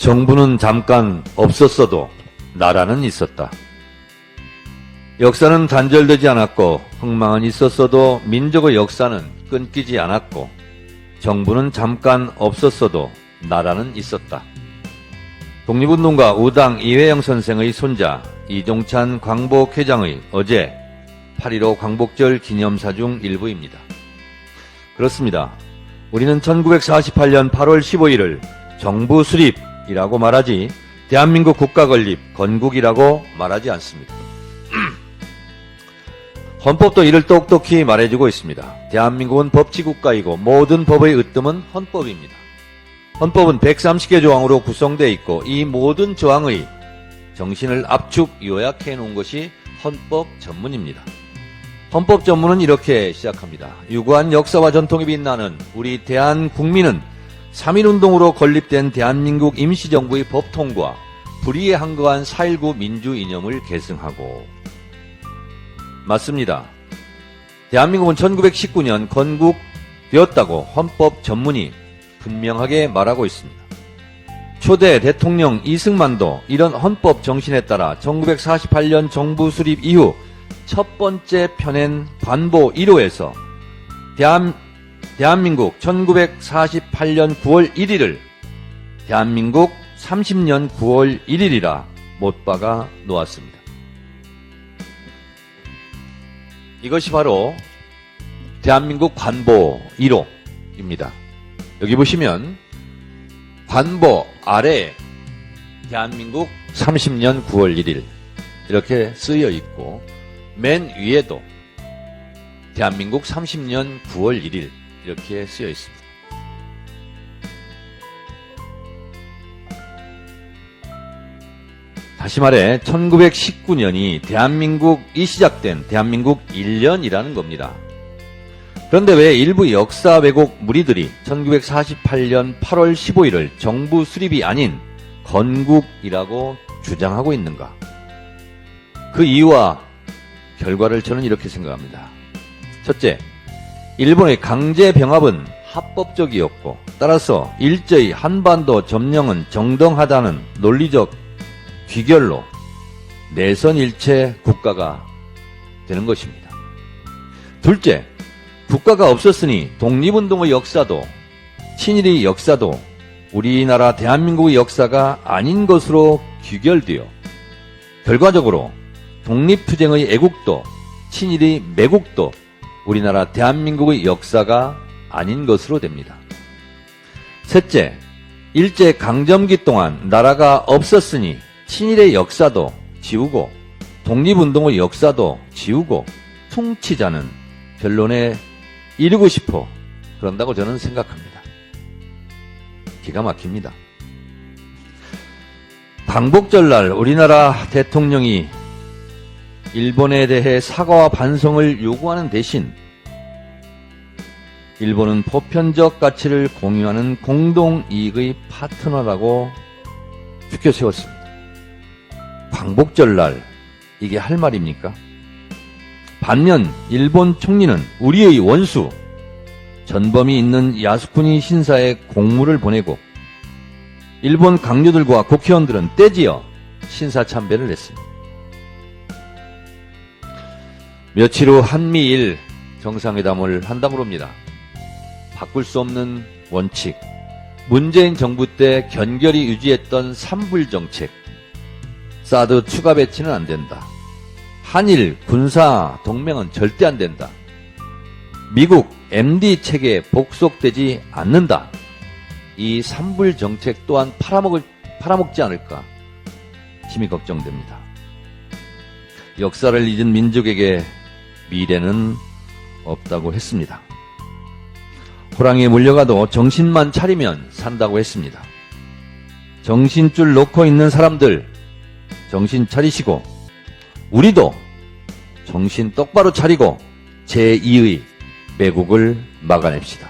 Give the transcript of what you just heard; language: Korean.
정부는 잠깐 없었어도 나라는 있었다. 역사는 단절되지 않았고 흥망은 있었어도 민족의 역사는 끊기지 않았고 정부는 잠깐 없었어도 나라는 있었다. 독립운동가 우당 이회영 선생의 손자 이종찬 광복회장의 어제 8.15 광복절 기념사 중 일부입니다. 그렇습니다. 우리는 1948년 8월 15일을 정부 수립이라고 말하지 대한민국 국가 건립, 건국이라고 말하지 않습니다. 헌법도 이를 똑똑히 말해주고 있습니다. 대한민국은 법치국가이고 모든 법의 으뜸은 헌법입니다. 헌법은 130개 조항으로 구성되어 있고 이 모든 조항의 정신을 압축 요약해 놓은 것이 헌법 전문입니다. 헌법 전문은 이렇게 시작합니다. 유구한 역사와 전통이 빛나는 우리 대한국민은 3.1운동으로 건립된 대한민국 임시정부의 법통과 불의에 한거한 4.19 민주 이념을 계승하고 맞습니다. 대한민국은 1919년 건국되었다고 헌법 전문이 분명하게 말하고 있습니다. 초대 대통령 이승만도 이런 헌법 정신에 따라 1948년 정부 수립 이후 첫 번째 펴낸 관보 1호에서 대한민국 1948년 9월 1일을 대한민국 30년 9월 1일이라 못 박아 놓았습니다. 이것이 바로 대한민국 관보 1호입니다. 여기 보시면 관보 아래에 대한민국 30년 9월 1일 이렇게 쓰여 있고 맨 위에도 대한민국 30년 9월 1일 이렇게 쓰여 있습니다. 다시 말해 1919년이 대한민국이 시작된 대한민국 1년이라는 겁니다. 그런데 왜 일부 역사 왜곡 무리들이 1948년 8월 15일을 정부 수립이 아닌 건국이라고 주장하고 있는가? 그 이유와 결과를 저는 이렇게 생각합니다. 첫째, 일본의 강제 병합은 합법적이었고 따라서 일제히 한반도 점령은 정당하다는 논리적 귀결로 내선일체 국가가 되는 것입니다. 둘째, 국가가 없었으니 독립운동의 역사도 친일의 역사도 우리나라 대한민국의 역사가 아닌 것으로 귀결되어 결과적으로 독립투쟁의 애국도 친일의 매국도 우리나라 대한민국의 역사가 아닌 것으로 됩니다. 셋째, 일제 강점기 동안 나라가 없었으니 친일의 역사도 지우고 독립운동의 역사도 지우고 퉁치자는 결론에 이르고 싶어 그런다고 저는 생각합니다. 기가 막힙니다. 광복절날 우리나라 대통령이 일본에 대해 사과와 반성을 요구하는 대신 일본은 보편적 가치를 공유하는 공동이익의 파트너라고 죽여세웠습니다. 광복절날 이게 할 말입니까? 반면 일본 총리는 우리의 원수 전범이 있는 야스쿠니 신사에 공물을 보내고 일본 강요들과 국회의원들은 떼지어 신사 참배를 했습니다. 며칠 후 한미일 정상회담을 한다고 합니다. 바꿀 수 없는 원칙, 문재인 정부 때 견결히 유지했던 삼불정책, 사드 추가 배치는 안 된다. 한일 군사 동맹은 절대 안 된다. 미국 MD 체계에 복속되지 않는다. 이 삼불 정책 또한 팔아먹지 않을까 심히 걱정됩니다. 역사를 잊은 민족에게 미래는 없다고 했습니다. 호랑이에 물려가도 정신만 차리면 산다고 했습니다. 정신줄 놓고 있는 사람들 정신 차리시고 우리도 정신 똑바로 차리고 제2의 매국을 막아냅시다.